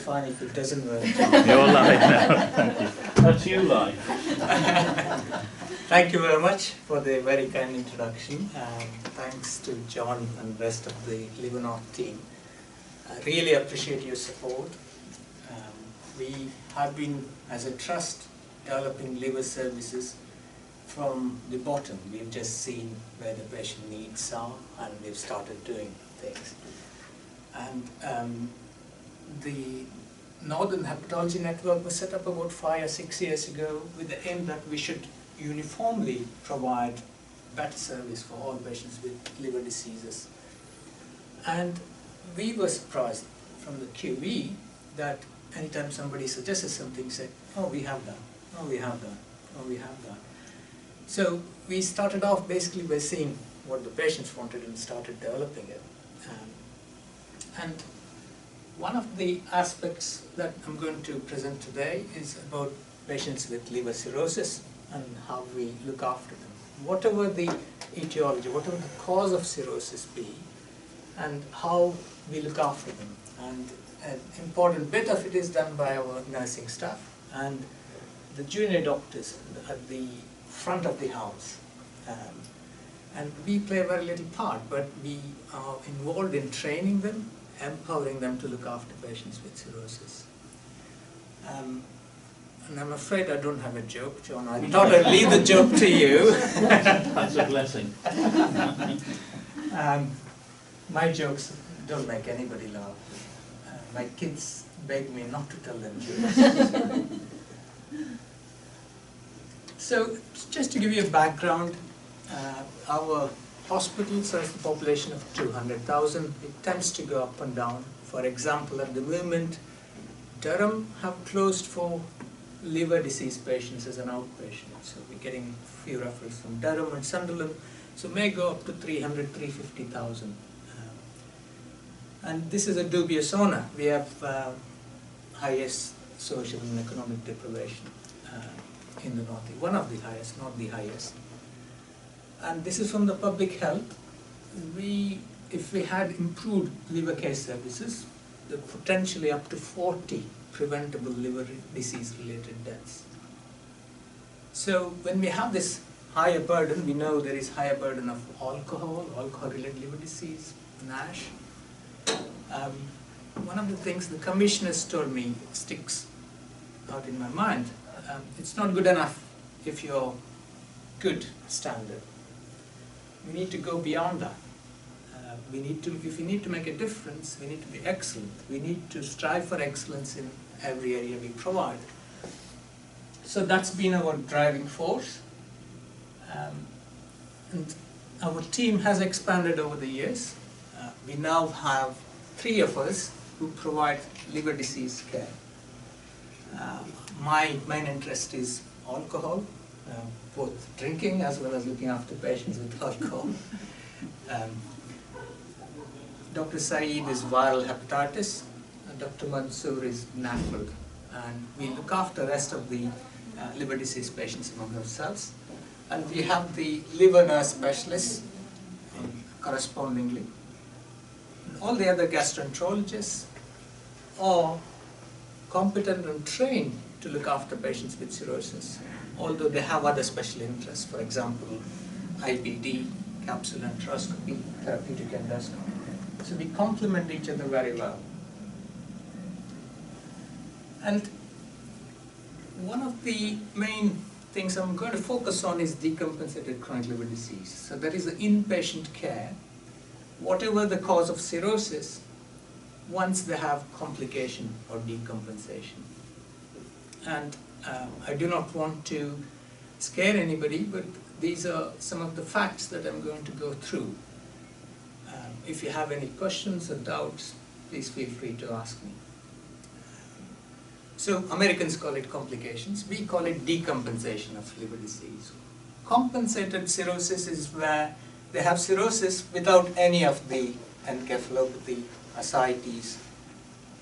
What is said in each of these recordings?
fine if it doesn't work. You're live now, thank you. That's you live. Thank you very much for the very kind introduction. Thanks to John and the rest of the LIVErNORTH team. I really appreciate your support. We have been, as a trust, developing liver services from the bottom. We've just seen where the patient needs are, and we've started doing things. And the Northern Hepatology Network was set up about 5 or 6 years ago with the aim that we should uniformly provide better service for all patients with liver diseases. And we were surprised from the QE that anytime somebody suggested something, said, oh, we have that, oh, we have that, oh, we have that. So we started off basically by seeing what the patients wanted and started developing it. And one of the aspects that I'm going to present today is about patients with liver cirrhosis and how we look after them. Whatever the etiology, whatever the cause of cirrhosis be, and how we look after them. And an important bit of it is done by our nursing staff and the junior doctors at the front of the house. And we play a very little part, but we are involved in training them, empowering them to look after patients with cirrhosis. And I'm afraid I don't have a joke, John. I thought I'd leave the joke to you. That's a blessing. My jokes don't make anybody laugh. My kids beg me not to tell them jokes. So, just to give you a background, our hospitals has a population of 200,000. It tends to go up and down. For example, at the moment, Durham have closed for liver disease patients as an outpatient. So we're getting a few referrals from Durham and Sunderland. So may go up to 300, 350,000. And this is a dubious honor. We have highest social and economic deprivation in the North. One of the highest, not the highest. And this is from the public health. If we had improved liver care services, there are potentially up to 40 preventable liver disease related deaths. So when we have this higher burden, we know there is higher burden of alcohol related liver disease, NASH. One of the things the commissioners told me sticks out in my mind. It's not good enough if you're good standard. We need to go beyond that. If we need to make a difference, we need to be excellent. We need to strive for excellence in every area we provide. So that's been our driving force. And our team has expanded over the years. We now have 3 of us who provide liver disease care. My main interest is alcohol, both drinking as well as looking after patients with alcohol. Dr. Saeed is viral hepatitis, and Dr. Mansoor is NAFLD, and we look after the rest of the liver disease patients among ourselves. And we have the liver nurse specialists correspondingly. And all the other gastroenterologists are competent and trained to look after patients with cirrhosis, although they have other special interests, for example, IBD, capsule enteroscopy, therapeutic endoscopy. So we complement each other very well. And one of the main things I'm going to focus on is decompensated chronic liver disease. So that is the inpatient care, whatever the cause of cirrhosis, once they have complication or decompensation. And I do not want to scare anybody, but these are some of the facts that I'm going to go through. If you have any questions or doubts, please feel free to ask me. So Americans call it complications. We call it decompensation of liver disease. Compensated cirrhosis is where they have cirrhosis without any of the encephalopathy, ascites,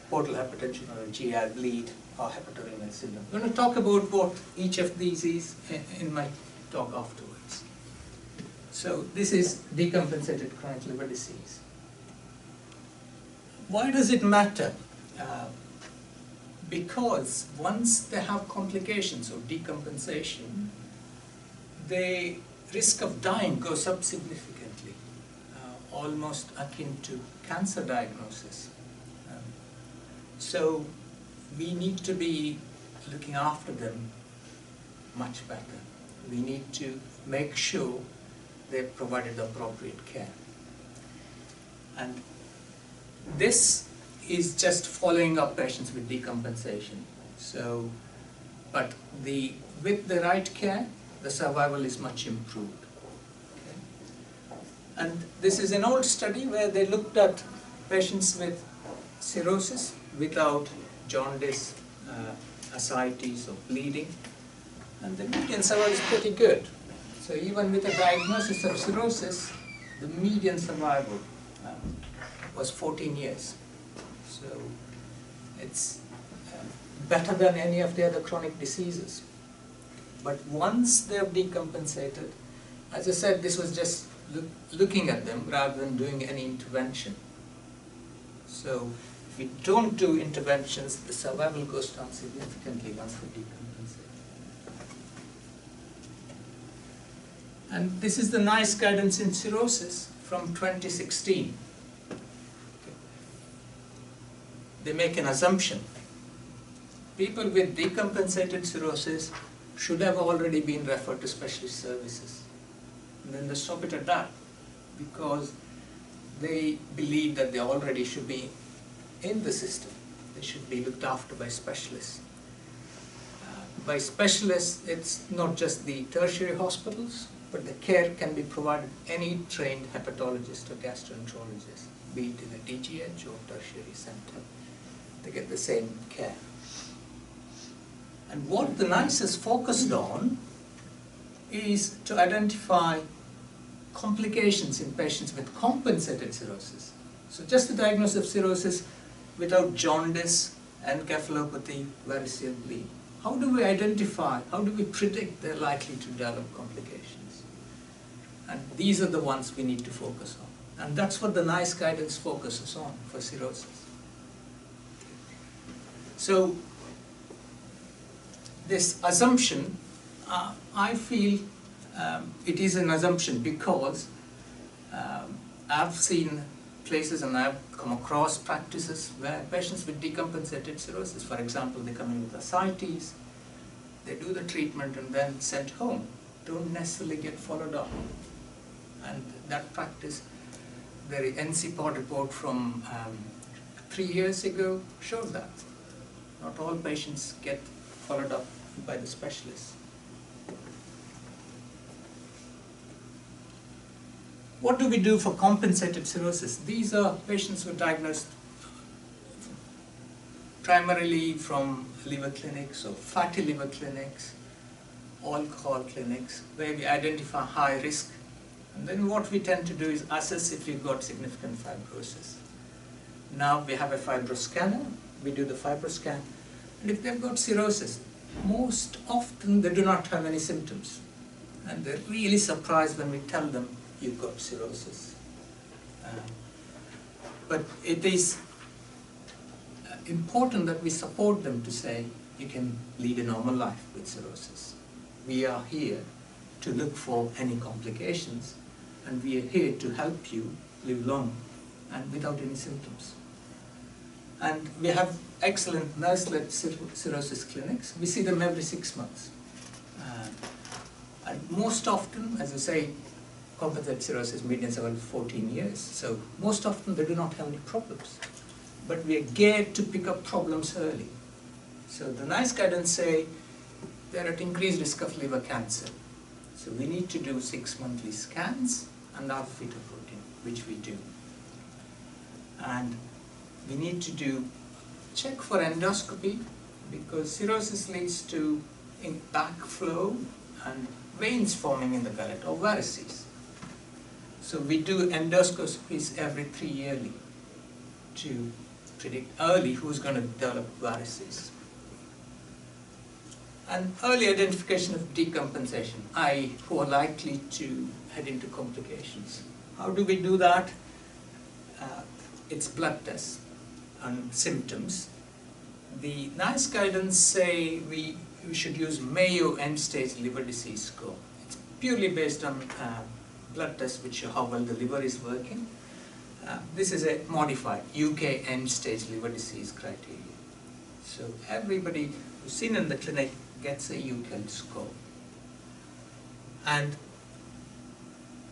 portal hypertension or a GI bleed, or hepatorenal syndrome. I'm going to talk about what each of these is in my talk afterwards. So this is decompensated chronic liver disease. Why does it matter? because once they have complications of decompensation, the risk of dying goes up significantly, almost akin to cancer diagnosis. So we need to be looking after them much better. We need to make sure they're provided appropriate care. And this is just following up patients with decompensation. So, but with the right care, the survival is much improved. Okay. And this is an old study where they looked at patients with cirrhosis without jaundice, ascites or bleeding, and the median survival is pretty good. So even with a diagnosis of cirrhosis, the median survival was 14 years. So it's better than any of the other chronic diseases. But once they have decompensated, as I said, this was just looking at them rather than doing any intervention. So if we don't do interventions, the survival goes down significantly once they decompensate. And this is the NICE guidance in cirrhosis from 2016. They make an assumption. People with decompensated cirrhosis should have already been referred to specialist services. And then they stop it at that because they believe that they already should be in the system. They should be looked after by specialists. By specialists, it's not just the tertiary hospitals, but the care can be provided any trained hepatologist or gastroenterologist, be it in a DGH or tertiary center. They get the same care. And what the NICE is focused on is to identify complications in patients with compensated cirrhosis. So just the diagnosis of cirrhosis without jaundice, encephalopathy, variceal bleed. How do we identify, how do we predict they're likely to develop complications? And these are the ones we need to focus on. And that's what the NICE guidance focuses on for cirrhosis. So this assumption, I feel it is an assumption because I've seen places and I've come across practices where patients with decompensated cirrhosis, for example, they come in with ascites, they do the treatment and then sent home, don't necessarily get followed up. And that practice, the NCPOD report from 3 years ago showed that. Not all patients get followed up by the specialists. What do we do for compensated cirrhosis? These are patients who are diagnosed primarily from liver clinics or fatty liver clinics, alcohol clinics, where we identify high risk. And then what we tend to do is assess if you've got significant fibrosis. Now we have a fibroscanner, we do the fibroscan, and if they've got cirrhosis, most often they do not have any symptoms. And they're really surprised when we tell them you've got cirrhosis. But it is important that we support them to say you can lead a normal life with cirrhosis. We are here to look for any complications, and we are here to help you live long and without any symptoms. And we have excellent nurse-led cirrhosis clinics. We see them every 6 months. And most often, as I say, compensated cirrhosis median survival 14 years. So most often they do not have any problems. But we are geared to pick up problems early. So the NICE guidance say they're at increased risk of liver cancer. So we need to do 6 monthly scans and alpha-fetoprotein, which we do. And we need to check for endoscopy because cirrhosis leads to backflow and veins forming in the gullet or varices. So we do endoscopies every 3 yearly to predict early who's going to develop varices. And early identification of decompensation, i.e. who are likely to head into complications. How do we do that? It's blood tests and symptoms. The NICE guidance say we should use Mayo end-stage liver disease score. It's purely based on blood tests which show how well the liver is working. This is a modified UK end-stage liver disease criteria. So everybody who's seen in the clinic gets a UK score. And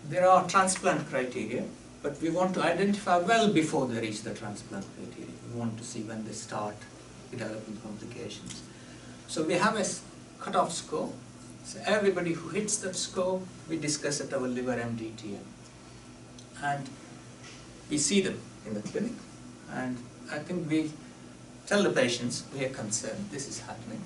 there are transplant criteria, but we want to identify well before they reach the transplant criteria. We want to see when they start developing complications. So we have a cutoff score. So everybody who hits that score, we discuss at our liver MDTM. And we see them in the clinic. And I think we tell the patients we are concerned, this is happening.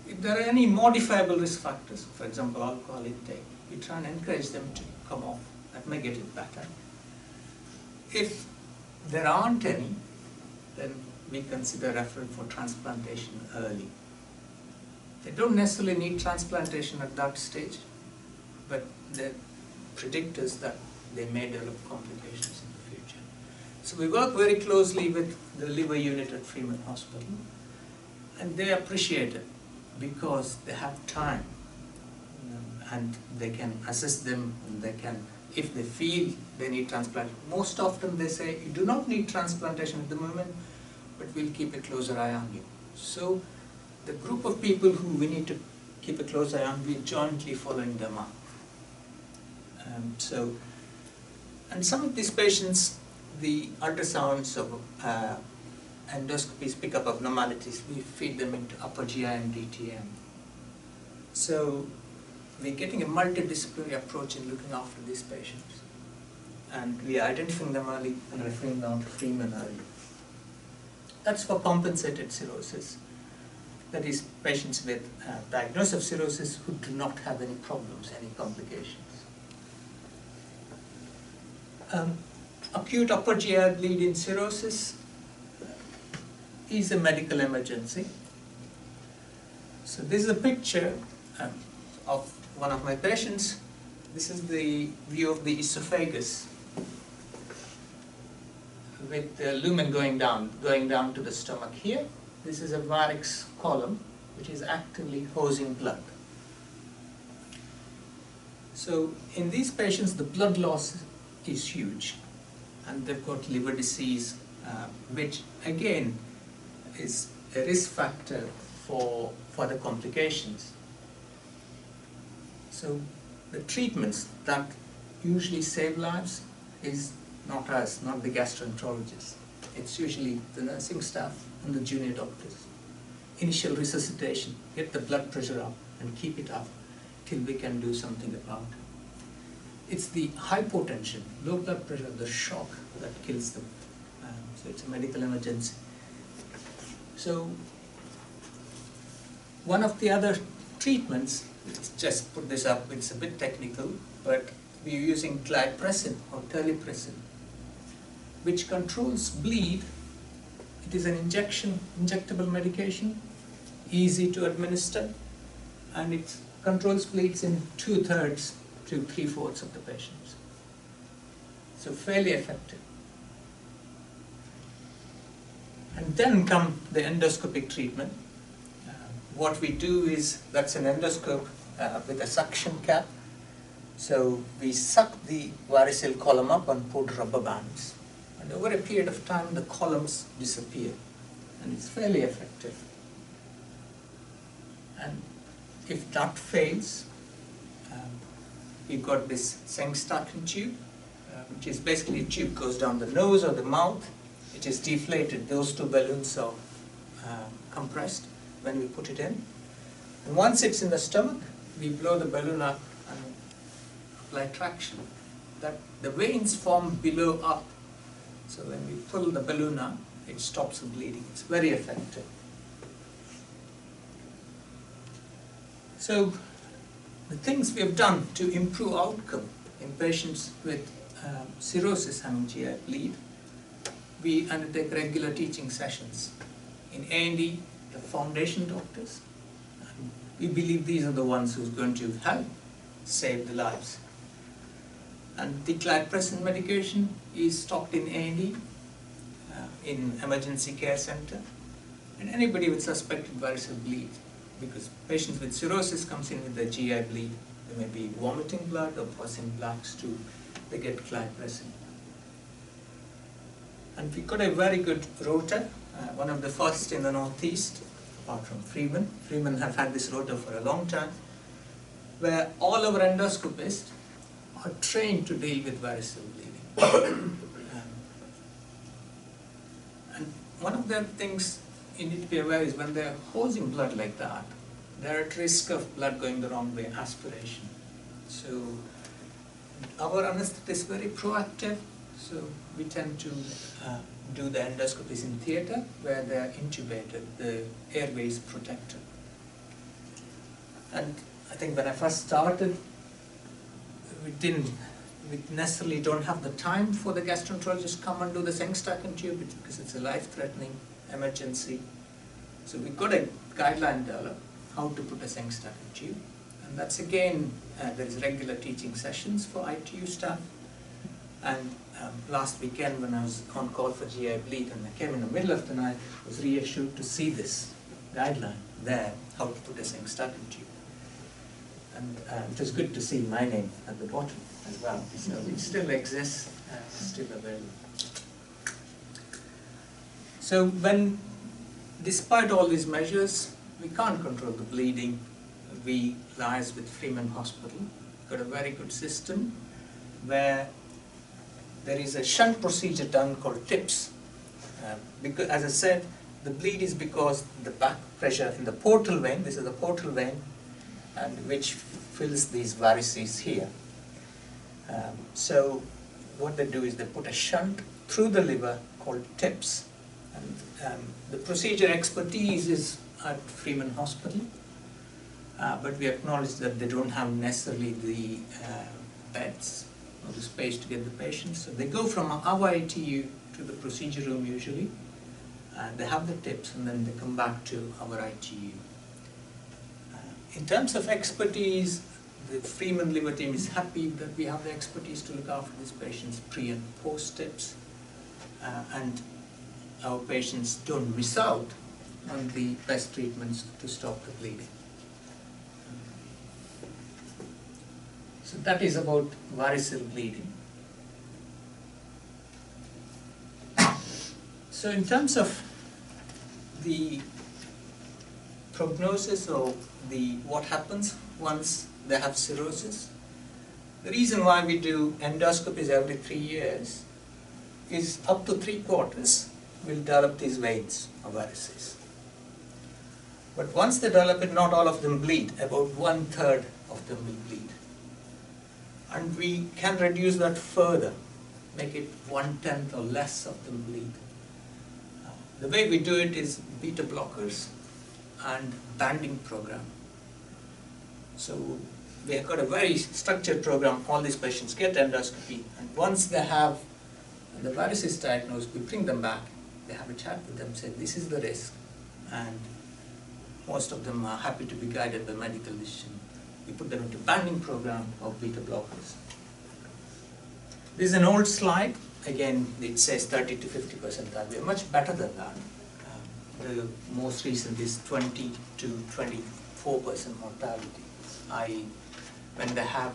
If there are any modifiable risk factors, for example, alcohol intake, we try and encourage them to come off. That may get it better. If there aren't any, then we consider referral for transplantation early. They don't necessarily need transplantation at that stage, but they're predictors that they may develop complications in the future. So we work very closely with the liver unit at Freeman Hospital, and they appreciate it because they have time, and they can assess them, and they can, if they feel they need transplant. Most often they say, you do not need transplantation at the moment, but we'll keep a closer eye on you. So the group of people who we need to keep a close eye on, we're jointly following them up. And some of these patients, the ultrasounds of endoscopies pick up abnormalities. We feed them into upper GI and DTM. So we're getting a multidisciplinary approach in looking after these patients. And we are identifying them early and referring them to Freeman early. That's for compensated cirrhosis. That is patients with diagnosis of cirrhosis who do not have any problems, any complications. Acute upper GI bleed in cirrhosis is a medical emergency. So this is a picture of one of my patients. This is the view of the esophagus with the lumen going down to the stomach here. This is a varix column which is actively hosing blood. So in these patients the blood loss is huge, and they've got liver disease, which again is a risk factor for the complications. So the treatments that usually save lives is not us, not the gastroenterologist. It's usually the nursing staff and the junior doctors. Initial resuscitation, get the blood pressure up and keep it up till we can do something about it. It's the hypotension, low blood pressure, the shock that kills them. So it's a medical emergency. So one of the other treatments, let's just put this up, it's a bit technical, but we're using glipressin or terlipressin, which controls bleed. It is an injectable medication, easy to administer, and it controls bleeds in 2/3 to 3/4 of the patients. So fairly effective. And then come the endoscopic treatment. What we do is, that's an endoscope with a suction cap. So we suck the varicose column up and put rubber bands. And over a period of time, the columns disappear. And it's fairly effective. And if that fails, we've got this Sengstaken tube, which is basically a tube goes down the nose or the mouth. It is deflated. Those two balloons are compressed when we put it in. And once it's in the stomach, we blow the balloon up and apply traction. That the veins form below up. So when we pull the balloon up, it stops the bleeding. It's very effective. So the things we have done to improve outcome in patients with cirrhosis having GI bleed, we undertake regular teaching sessions. In A&E, the foundation doctors, we believe these are the ones who's going to help save the lives. And the glipressin medication is stocked in A&E, in emergency care center. and anybody with suspected variceal bleed, because patients with cirrhosis comes in with the GI bleed, they may be vomiting blood or passing blacks too, they get clot pressing. And we got a very good rota, one of the first in the Northeast, apart from Freeman. Freeman have had this rota for a long time, where all our endoscopists are trained to deal with variceal bleeding. And one of the things you need to be aware is when they're hosing blood like that, they're at risk of blood going the wrong way, aspiration. So our anesthetist is very proactive, so we tend to do the endoscopies in theatre where they're intubated, the airway is protected. And I think when I first started, we necessarily don't have the time for the gastroenterologist to come and do the Sengstaken tube because it's a life-threatening emergency. So we got a guideline developed how to put a Sengstaken tube, and that's again there is regular teaching sessions for ITU staff. And last weekend when I was on call for GI bleed and I came in the middle of the night, I was reassured to see this guideline there, how to put a Sengstaken tube. And it was good to see my name at the bottom as well. So it still exists, still available. So when, despite all these measures, we can't control the bleeding, we liaise with Freeman Hospital. Got a very good system where there is a shunt procedure done called TIPS. Because, as I said, the bleed is because the back pressure in the portal vein, this is the portal vein, and which fills these varices here. So what they do is they put a shunt through the liver called TIPS. And the procedure expertise is at Freeman Hospital, but we acknowledge that they don't have necessarily the beds or the space to get the patients. So they go from our ITU to the procedure room usually, and they have the TIPS, and then they come back to our ITU. In terms of expertise, the Freeman liver team is happy that we have the expertise to look after these patients pre and post TIPS, and our patients don't miss out on the best treatments to stop the bleeding. So that is about variceal bleeding. So in terms of the prognosis or what happens once they have cirrhosis, the reason why we do endoscopies every 3 years is up to 3/4 will develop these veins or varices. But once they develop it, not all of them bleed. About 1/3 of them will bleed. And we can reduce that further, make it 1/10 or less of them bleed. The way we do it is beta blockers and banding program. So we have got a very structured program. All these patients get endoscopy, and once they have the varices diagnosed, we bring them back. They have a chat with them, say this is the risk, and most of them are happy to be guided by medical decision. We put them into banding program of beta blockers. This is an old slide. Again, it says 30 to 50%. We are much better than that. The most recent is 20 to 24% mortality. When they have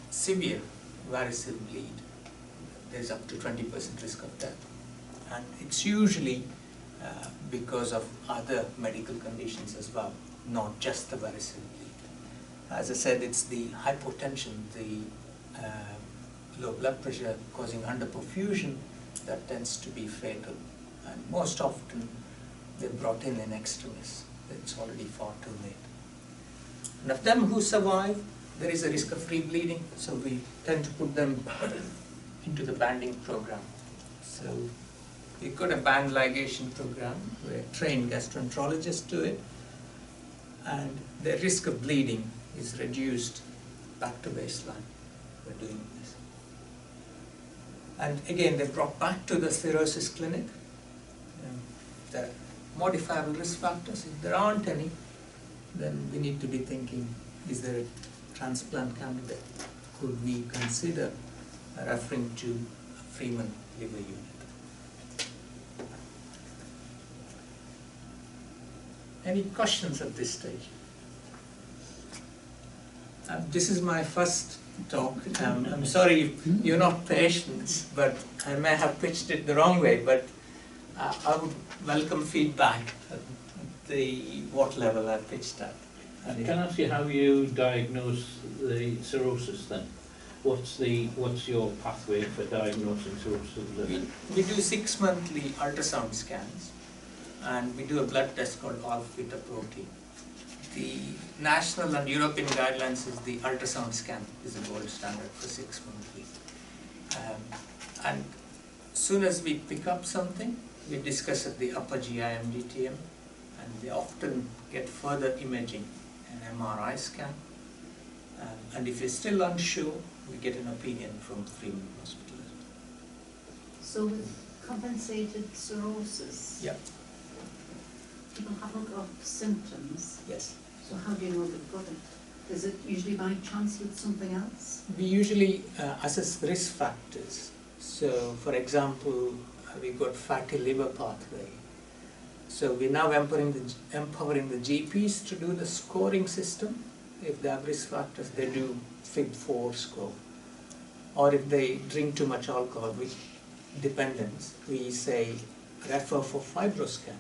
severe variceal bleed, there's up to 20% risk of death. And it's usually because of other medical conditions as well, not just the variceal bleed. As I said, it's the hypotension, the low blood pressure causing underperfusion that tends to be fatal. And most often they're brought in extremis. It's already far too late. And of them who survive, there is a risk of rebleeding, so we tend to put them into the banding program. So we've got a band ligation program where trained gastroenterologists do it, and the risk of bleeding is reduced back to baseline. We're doing this. And again, they're brought back to the cirrhosis clinic. The modifiable risk factors, if there aren't any, then we need to be thinking, is there a transplant candidate? Could we consider referring to a Freeman liver unit? Any questions at this stage? This is my first talk. I'm sorry if you're not patient, but I may have pitched it the wrong way, but I would welcome feedback at what level I pitched at. Can I ask you how you diagnose the cirrhosis then? What's your pathway for diagnosing cirrhosis of the liver? We do 6 monthly ultrasound scans, and we do a blood test called alpha-fetoprotein. The national and European guidelines is the ultrasound scan is the gold standard for 6 monthly. And as soon as we pick up something, we discuss at the upper GI MDTM, and they often get further imaging, an MRI scan. And if you're still unsure, we get an opinion from Freeman Hospital. So with compensated cirrhosis, Yeah. people haven't got symptoms. Yes. So how do you know they've got it? Is it usually by chance with something else? We usually assess risk factors. So, for example, we've got fatty liver pathway. So we're now empowering the GPs to do the scoring system. If they have risk factors, they do FIB4 score. Or if they drink too much alcohol with dependence, we say refer for fibroscan.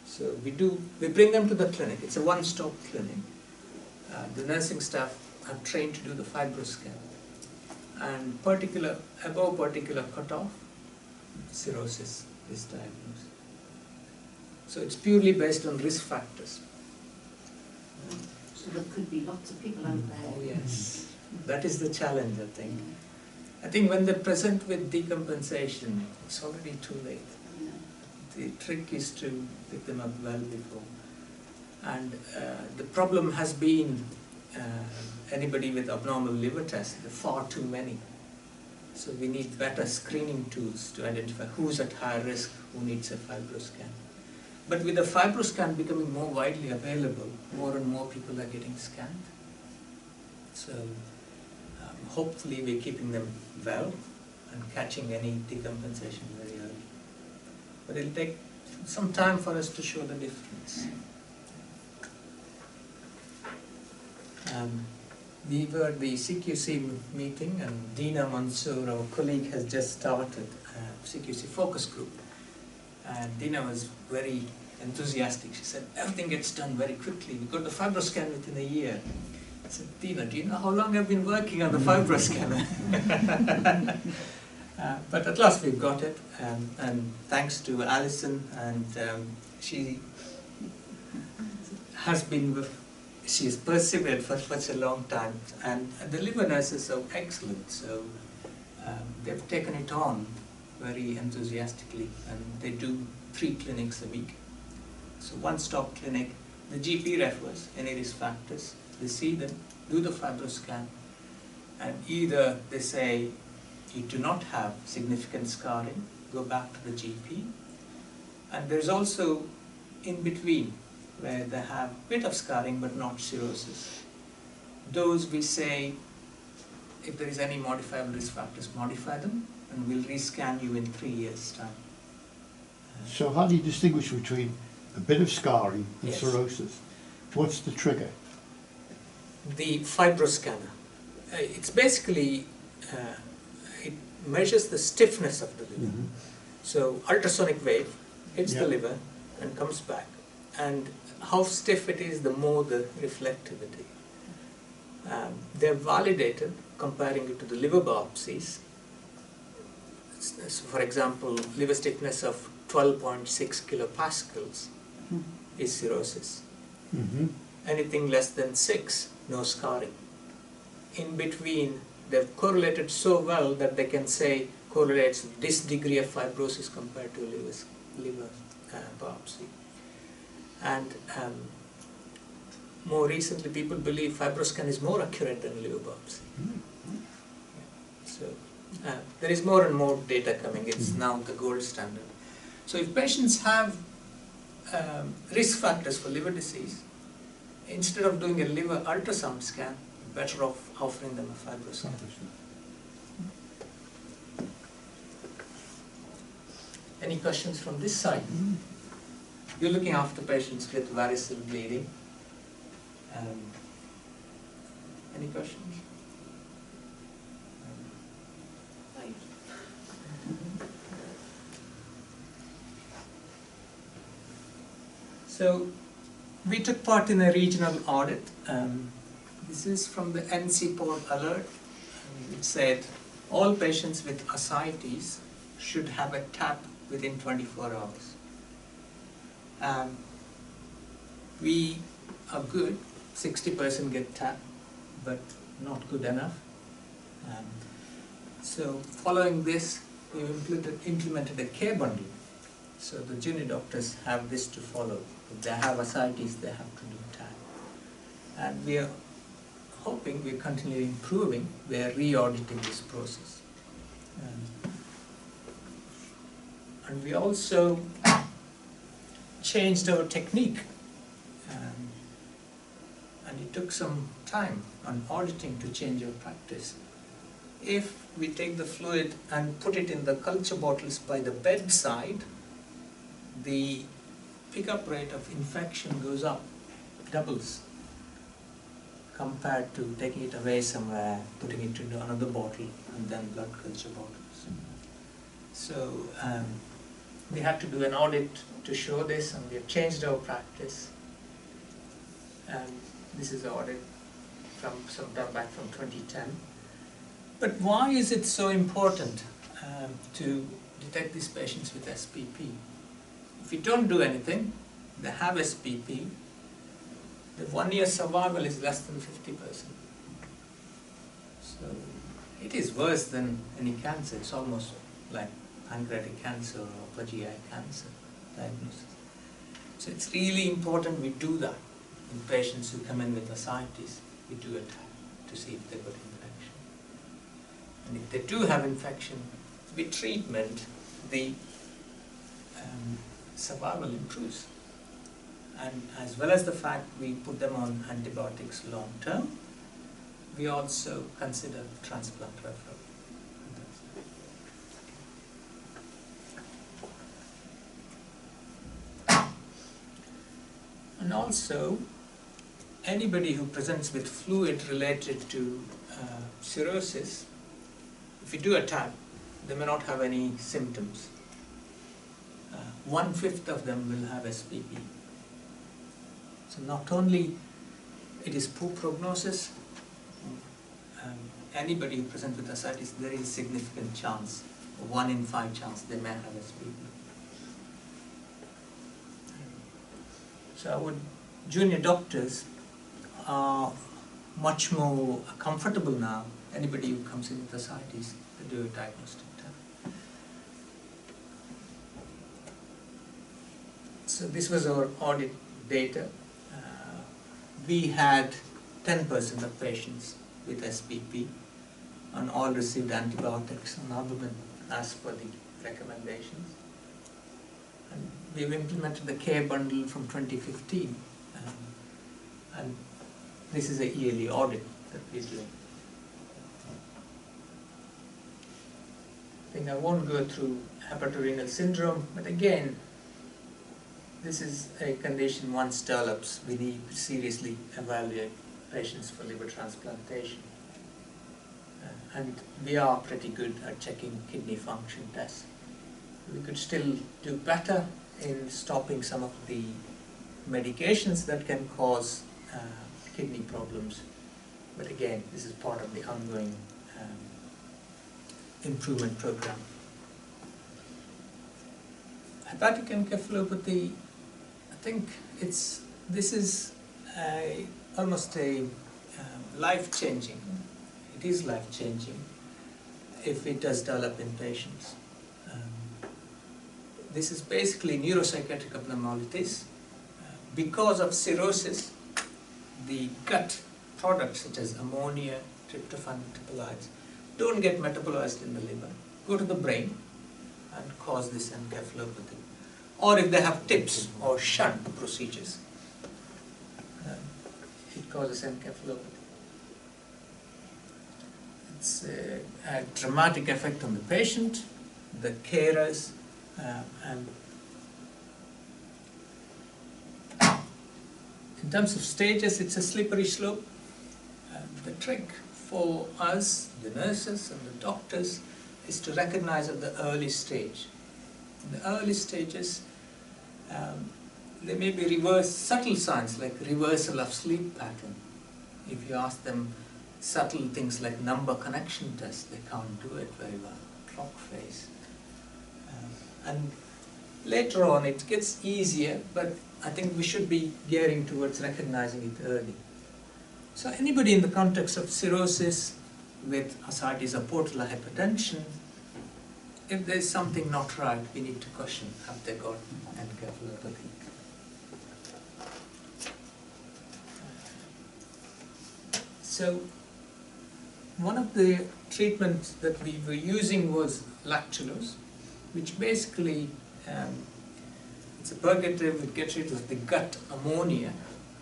So we bring them to the clinic. It's a one-stop clinic. The nursing staff are trained to do the fibroscan. And above particular cutoff, cirrhosis is diagnosed. So it's purely based on risk factors. So there could be lots of people out there. Oh yes, that is the challenge, I think. I think when they present with decompensation, it's already too late. Yeah. The trick is to pick them up well before. And the problem has been anybody with abnormal liver tests, there are far too many. So we need better screening tools to identify who's at high risk, who needs a fibroscan. But with the fibroscan becoming more widely available, more and more people are getting scanned. So hopefully we're keeping them well and catching any decompensation very early. But it'll take some time for us to show the difference. We were at the CQC meeting, and Dina Mansoor, our colleague, has just started a CQC focus group. And Dina was very enthusiastic. She said, everything gets done very quickly. We got the fibroscan within a year. I said, Dina, do you know how long I've been working on the fibroscan? But at last we've got it, and thanks to Alison, and she has persevered for such a long time, and the liver nurses are excellent, so they've taken it on very enthusiastically, and they do 3 clinics a week. So one-stop clinic, the GP refers any risk factors, they see them, do the fibroscan, and either they say you do not have significant scarring, go back to the GP, and there's also in between where they have a bit of scarring but not cirrhosis. Those we say, if there is any modifiable risk factors, modify them, and we'll rescan you in 3 years' time. So how do you distinguish between a bit of scarring and Yes. cirrhosis? What's the trigger? The fibroscanner. It's basically, it measures the stiffness of the liver. Mhm. So ultrasonic wave hits Yeah. the liver and comes back. And how stiff it is, the more the reflectivity. They're validated comparing it to the liver biopsies. So for example, liver stiffness of 12.6 kilopascals is cirrhosis. Mm-hmm. Anything less than 6, no scarring. In between, they've correlated so well that they can say correlates this degree of fibrosis compared to liver biopsy. And more recently, people believe fibroscan is more accurate than liver biopsy. So there is more and more data coming. It's now the gold standard. So if patients have risk factors for liver disease, instead of doing a liver ultrasound scan, better off offering them a fibroscan. Any questions from this side? we're looking after patients with variceal bleeding. Any questions? So we took part in a regional audit. This is from the NC Port alert. It said all patients with ascites should have a TAP within 24 hours. We are good, 60% get TAP, but not good enough. So following this, we've implemented a care bundle. So the junior doctors have this to follow. If they have ascites, they have to do TAP. And we are hoping we're continually improving. We are re-auditing this process. And we also changed our technique. And it took some time on auditing to change our practice. If we take the fluid and put it in the culture bottles by the bedside, the pickup rate of infection goes up, doubles, compared to taking it away somewhere, putting it into another bottle, and then blood culture bottles. So we had to do an audit to show this, and we have changed our practice. And this is the audit from sometime back from 2010. But why is it so important to detect these patients with SPP? If you don't do anything, they have SPP, the 1 year survival is less than 50%. So it is worse than any cancer. It's almost like pancreatic cancer or upper GI cancer diagnosis. So it's really important we do that in patients who come in with ascites. We do a TAP to see if they've got infection. And if they do have infection, with treatment, the survival improves. And as well as the fact we put them on antibiotics long term, we also consider transplant referral. And also, anybody who presents with fluid related to cirrhosis, if you do a TAP, they may not have any symptoms. 1/5 of them will have SPP. So not only it is poor prognosis, anybody who presents with ascites, there is a significant chance, 1 in 5 chance they may have SPP. So our junior doctors are much more comfortable now. Anybody who comes in with ascites, they do a diagnostic TAP. So this was our audit data. We had 10% of patients with SPP, and all received antibiotics and albumin as per the recommendations. And we've implemented the care bundle from 2015, and this is a yearly audit that we're doing. I think I won't go through hepatorenal syndrome, but again, this is a condition once develops, we need to seriously evaluate patients for liver transplantation. And we are pretty good at checking kidney function tests. We could still do better in stopping some of the medications that can cause kidney problems. But again, this is part of the ongoing improvement program. Hepatic encephalopathy, I think this is almost a life-changing. It is life-changing if it does develop in patients. This is basically neuropsychiatric abnormalities. Because of cirrhosis, the gut products such as ammonia, tryptophan, metabolites don't get metabolized in the liver, go to the brain and cause this encephalopathy. Or if they have TIPS or shunt procedures, it causes encephalopathy. It's a dramatic effect on the patient, the carers, and In terms of stages, it's a slippery slope. The trick for us, the nurses and the doctors, is to recognize at the early stage. In the early stages, there may be subtle signs like reversal of sleep pattern. If you ask them subtle things like number connection test, they can't do it very well, clock face. And later on it gets easier, but I think we should be gearing towards recognizing it early. So anybody in the context of cirrhosis with ascites or portal hypertension, if there's something not right, we need to question, have they got encephalopathy? So one of the treatments that we were using was lactulose, which basically it's a purgative. It gets rid of the gut ammonia.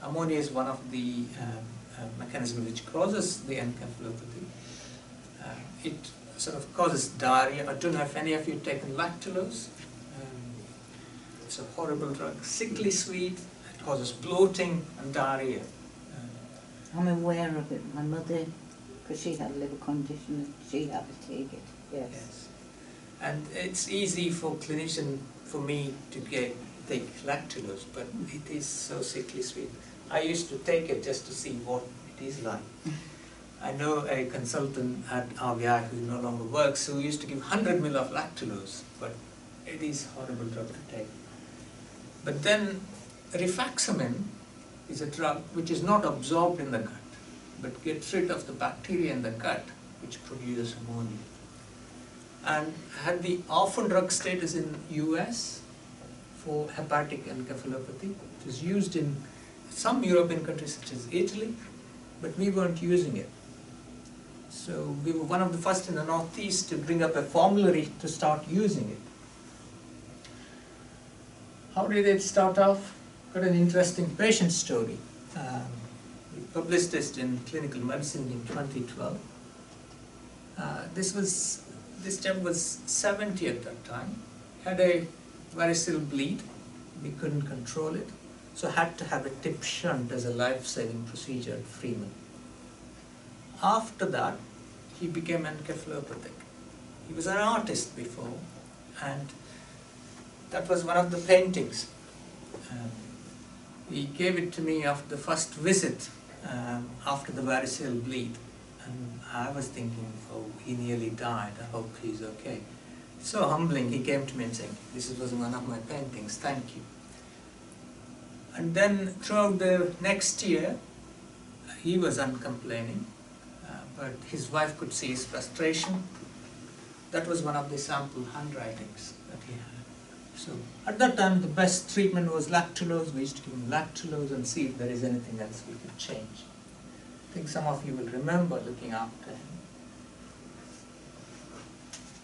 Ammonia is one of the mechanisms which causes the encephalopathy. It sort of causes diarrhea. I don't know if any of you taken lactulose. It's a horrible drug, sickly sweet. It causes bloating and diarrhea. I'm aware of it. My mother, because she had a liver condition, she had to take it. Yes. And it's easy for clinician, for me, to take lactulose, but it is so sickly sweet. I used to take it just to see what it is like. I know a consultant at RVI who no longer works, who used to give 100 ml of lactulose, but it is a horrible drug to take. But then rifaximin is a drug which is not absorbed in the gut, but gets rid of the bacteria in the gut, which produces ammonia. And had the orphan drug status in US for hepatic encephalopathy. It was used in some European countries such as Italy, but we weren't using it. So we were one of the first in the Northeast to bring up a formulary to start using it. How did it start off? Got an interesting patient story. We published this in Clinical Medicine in 2012. This chap was 70 at that time, had a varicose bleed. We couldn't control it, so had to have a tip shunt as a life-saving procedure at Freeman. After that, he became encephalopathic. He was an artist before, and that was one of the paintings. He gave it to me after the first visit, after the varicose bleed. And I was thinking, oh, he nearly died, I hope he's okay. So humbling, he came to me and saying, this was one of my paintings, thank you. And then throughout the next year, he was uncomplaining, but his wife could see his frustration. That was one of the sample handwritings that he had. So at that time, the best treatment was lactulose. We used to give him lactulose and see if there is anything else we could change. I think some of you will remember looking after him.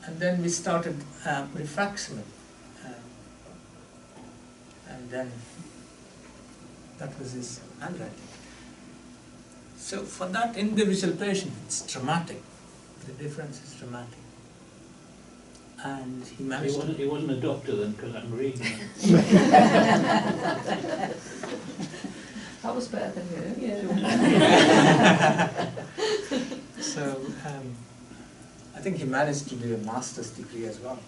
And then we started rifaximin. And then that was his handwriting. So for that individual patient, it's dramatic. The difference is dramatic. And he managed He wasn't a doctor then, because I'm reading it. That was better than you. Yeah. So I think he managed to do a master's degree as well.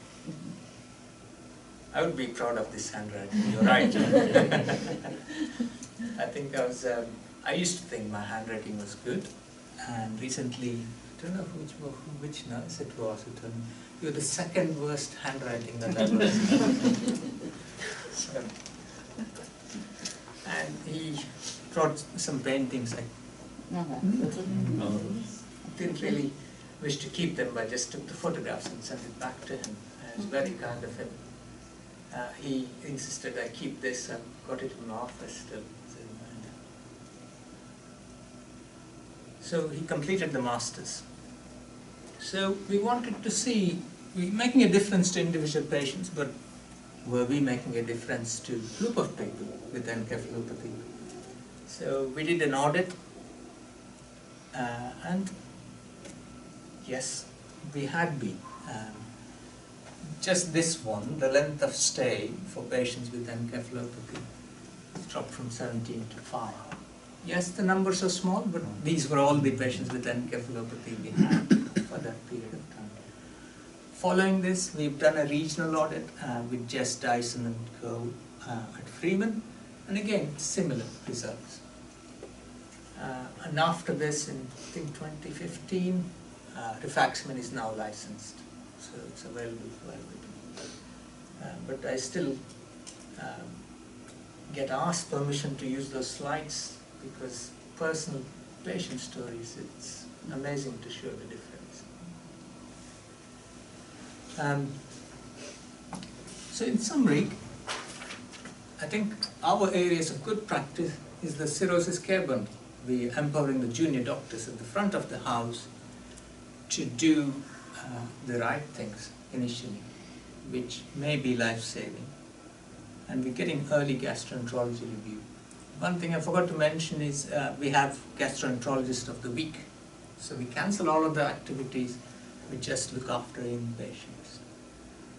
I would be proud of this handwriting. You're right. I think I used to think my handwriting was good, and recently, I don't know which nurse it was, who told me, you're the second worst handwriting that I've ever seen. So, and he brought some paintings. I didn't really wish to keep them, but I just took the photographs and sent it back to him. It was very kind of him. He insisted I keep this and got it in my office still. So he completed the masters. So we wanted to see, we're making a difference to individual patients, but were we making a difference to a group of people with encephalopathy? So we did an audit, and yes, we had been. Just this one, the length of stay for patients with encephalopathy, dropped from 17 to 5. Yes, the numbers are small, but these were all the patients with encephalopathy we had for that period of time. Following this, we've done a regional audit with Jess Dyson and Co. At Freeman, and again, similar results. And after this, in I think 2015, rifaximin is now licensed, so it's available for everybody. But I still get asked permission to use those slides because personal patient stories, it's amazing to show the difference. So in summary, I think our areas of good practice is the cirrhosis care bundle. We are empowering the junior doctors at the front of the house to do the right things initially, which may be life-saving. And we're getting early gastroenterology review. One thing I forgot to mention is we have gastroenterologist of the week. So we cancel all of the activities, we just look after inpatients.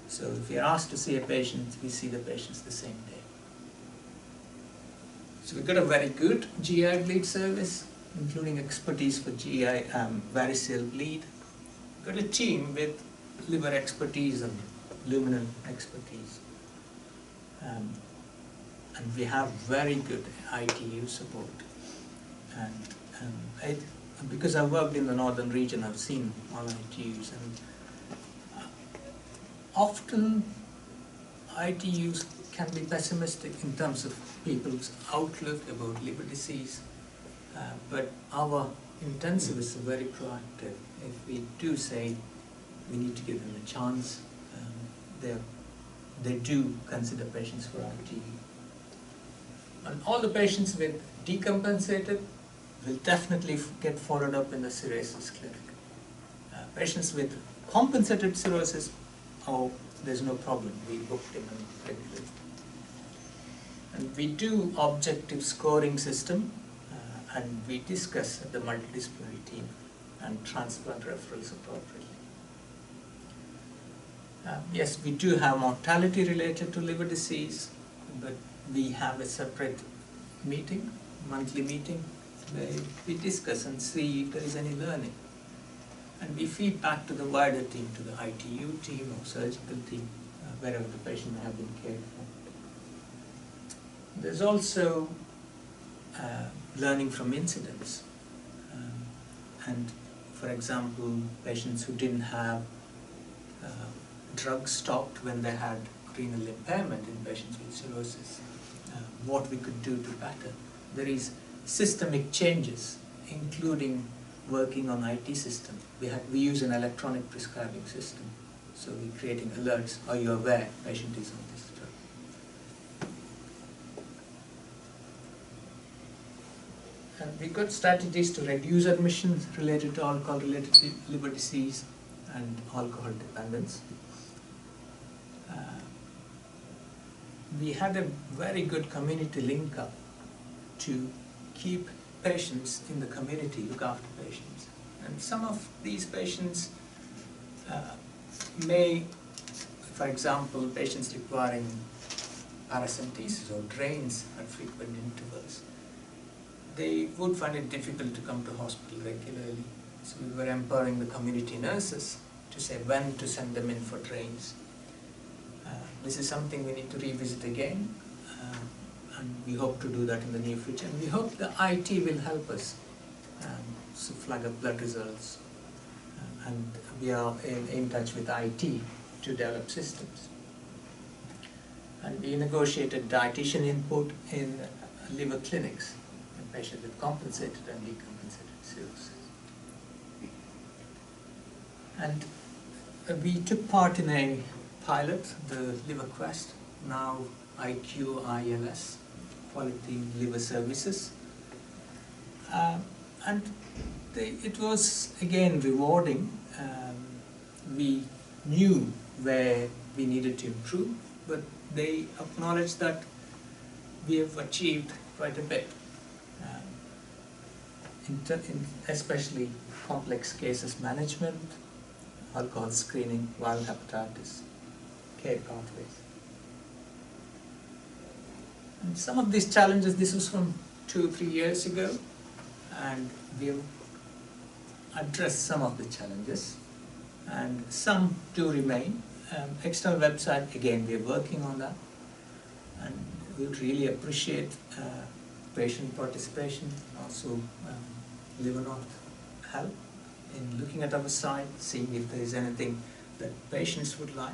So if we are asked to see a patient, we see the patients the same day. So we've got a very good GI bleed service, including expertise for GI varicose bleed. We've got a team with liver expertise and luminal expertise. And we have very good ITU support. And because I've worked in the northern region, I've seen all ITUs. And often ITUs can be pessimistic in terms of people's outlook about liver disease, but our intensivists are very proactive. If we do say we need to give them a chance, they do consider patients for ITU. And all the patients with decompensated will definitely get followed up in the cirrhosis clinic. Patients with compensated cirrhosis, oh, there's no problem, we book them regularly. And we do objective scoring system, and we discuss at the multidisciplinary team and transplant referrals appropriately. Yes, we do have mortality related to liver disease, but we have a separate meeting, monthly meeting, where we discuss and see if there is any learning. And we feed back to the wider team, to the ITU team or surgical team, wherever the patient may have been cared for. There's also learning from incidents. And for example, patients who didn't have drugs stopped when they had renal impairment in patients with cirrhosis, what we could do to better. There is systemic changes, including working on IT system. We use an electronic prescribing system, so we're creating alerts. Are you aware patient is on this drug? And we've got strategies to reduce admissions related to alcohol-related liver disease and alcohol dependence. We had a very good community link-up to keep patients in the community, look after patients. And some of these patients may, for example, patients requiring paracentesis or drains at frequent intervals, they would find it difficult to come to hospital regularly. So we were empowering the community nurses to say when to send them in for drains. This is something we need to revisit again, and we hope to do that in the near future. And we hope the IT will help us to flag up blood results, and we are in touch with IT to develop systems. And we negotiated dietitian input in liver clinics in patients with compensated and decompensated cirrhosis. And we took part in a pilot, the Liver-Ouest, now IQILS, Quality Liver Services. And it was again rewarding. We knew where we needed to improve, but they acknowledged that we have achieved quite a bit, especially complex cases management, alcohol screening, viral hepatitis, care pathways. And some of these challenges, this was from 2-3 years ago, and we've addressed some of the challenges, and some do remain. External website, again, we're working on that, and we would really appreciate patient participation, also LIVErNORTH help in looking at our site, seeing if there is anything that patients would like.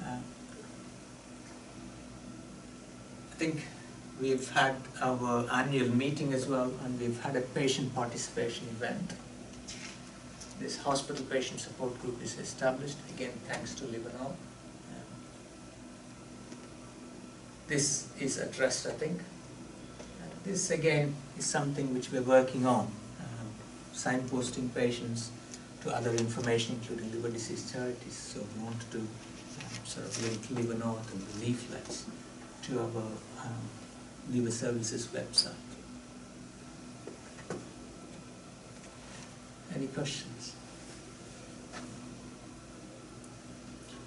I think we've had our annual meeting as well, and we've had a patient participation event. This hospital patient support group is established, again thanks to LIVErNORTH. This is addressed, I think. This again is something which we're working on, signposting patients to other information, including liver disease charities. So we want to sort of link LIVErNORTH and the leaflets to our liver services website. Any questions?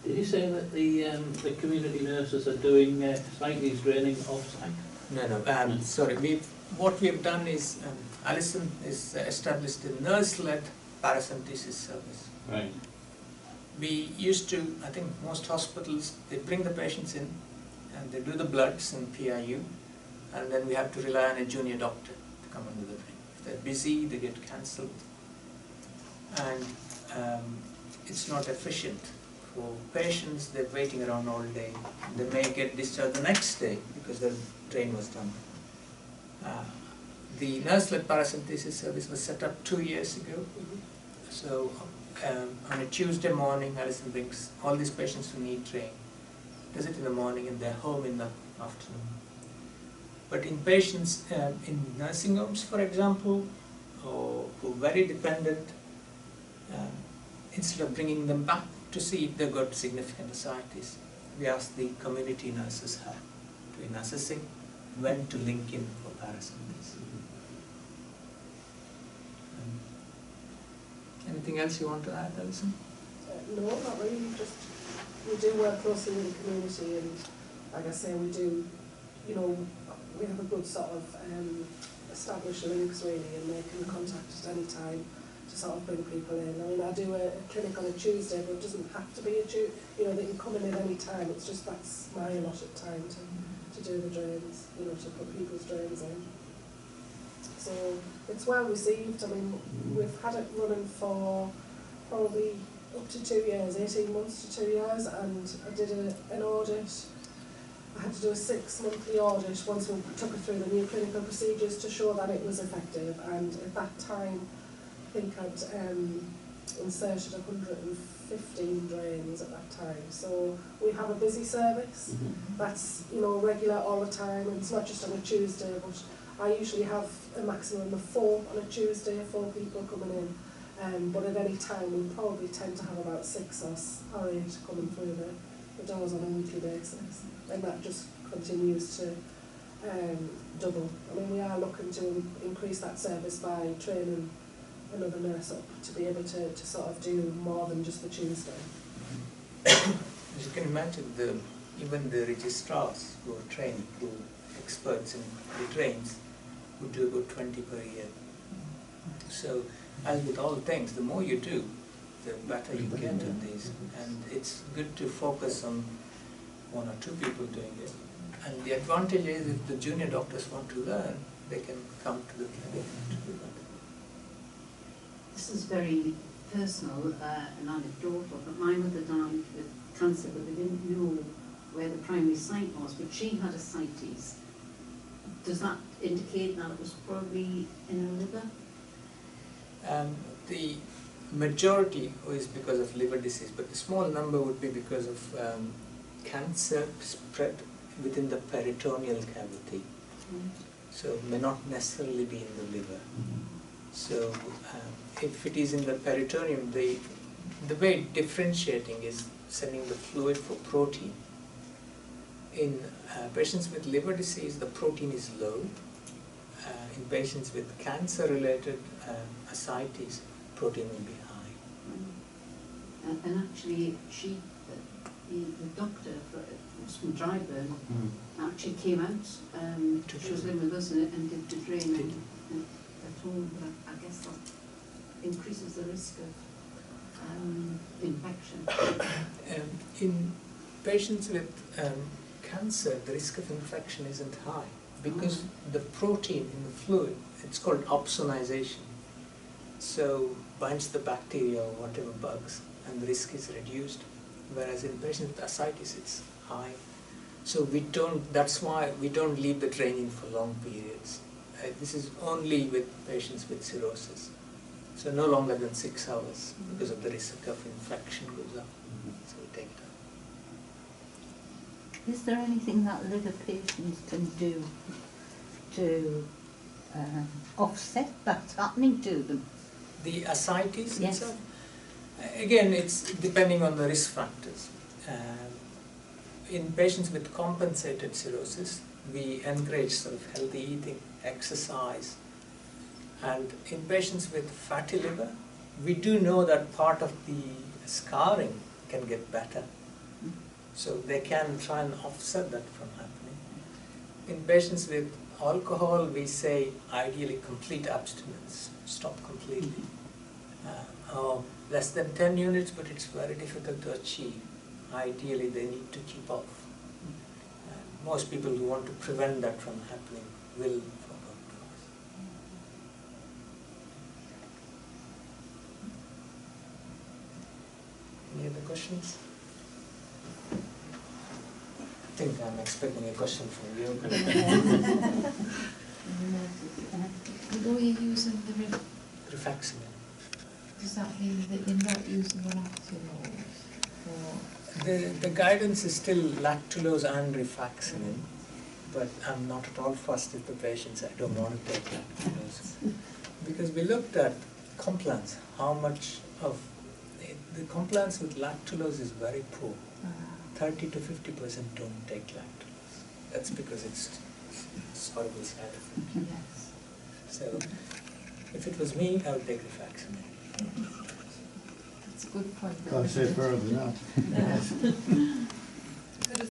Did you say that the community nurses are doing slightly training off-site? No, sorry. What we've done is Alison is established a nurse-led paracentesis service. Right. We used to, I think most hospitals, they bring the patients in and they do the bloods and PIU, and then we have to rely on a junior doctor to come under the thing. If they're busy, they get cancelled, and it's not efficient. For patients, they're waiting around all day. They may get discharged the next day because their train was done. The nurse-led paracentesis service was set up 2 years ago. So on a Tuesday morning, Alison brings all these patients who need train, does it in the morning, and they're home in the afternoon. But in patients in nursing homes, for example, or who are very dependent, instead of bringing them back to see if they've got significant ascites, we ask the community nurses help in assessing when to link in for paracentesis. Anything else you want to add, Alison? No, not really. Just we do work closely with the community, and like I say, we do. You know, we have a good sort of established links really, and they can contact us at any time to sort of bring people in. I mean, I do a clinic on a Tuesday, but it doesn't have to be a Tuesday. You know, they can come in at any time. It's just that's my allotted time to do the drains. You know, to put people's drains in. So it's well received. I mean, we've had it running for probably up to 2 years, 18 months to 2 years, and I did an audit. I had to do a 6-monthly audit once we took it through the new clinical procedures to show that it was effective, and at that time I think I'd inserted 115 drains at that time. So we have a busy service that's, you know, regular all the time, and it's not just on a Tuesday, but I usually have a maximum of 4 on a Tuesday, 4 people coming in, but at any time we probably tend to have about 6 or 8 coming through the doors on a weekly basis, and that just continues to double. I mean, we are looking to increase that service by training another nurse up to be able to sort of do more than just the Tuesday. As you can imagine, even the registrars who are trained, who are experts in the trains, would do about 20 per year. So, as with all things, the more you do, the better you get at these. And it's good to focus on 1 or 2 people doing it. And the advantage is if the junior doctors want to learn, they can come to the clinic to do that. This is very personal, an anecdotal, but my mother died with cancer, but they didn't know where the primary site was, but she had ascites. Does that indicate that it was probably in her liver? The majority is because of liver disease, but a small number would be because of cancer spread within the peritoneal cavity. So it may not necessarily be in the liver. So if it is in the peritoneum, the way differentiating is sending the fluid for protein. In patients with liver disease, the protein is low. In patients with cancer-related ascites, protein will be high. And actually, she the doctor from Dryburn actually came out. She was living with us and did the drain at home, but I guess that increases the risk of infection. In patients with cancer, the risk of infection isn't high because the protein in the fluid, it's called opsonization. So binds the bacteria or whatever bugs, and the risk is reduced. Whereas in patients with ascites, it's high. So that's why we don't leave the draining for long periods. This is only with patients with cirrhosis. So no longer than 6 hours because of the risk of infection goes up. So we take it out. Is there anything that liver patients can do to offset that's happening to them? The ascites Yes. itself? Again, it's depending on the risk factors. In patients with compensated cirrhosis, we encourage sort of healthy eating, exercise. And in patients with fatty liver, we do know that part of the scarring can get better. So they can try and offset that from happening. In patients with alcohol, we say ideally complete abstinence, stop completely. Less than 10 units, but it's very difficult to achieve. Ideally, they need to keep off. Most people who want to prevent that from happening will follow drugs. Any other questions? I think I'm expecting a question from you. Although you're using the Rifaximin. does that mean that you're not using the lactulose? Or The guidance is still lactulose and rifaximin, but I'm not at all fussed with the patients. I don't want to take lactulose. Because we looked at compliance, how much of the compliance with lactulose is very poor. 30 to 50% don't take lactulose. That's because it's horrible side effect. yes. So if it was me, I would take rifaximin. That's a good point. Can't say further than that.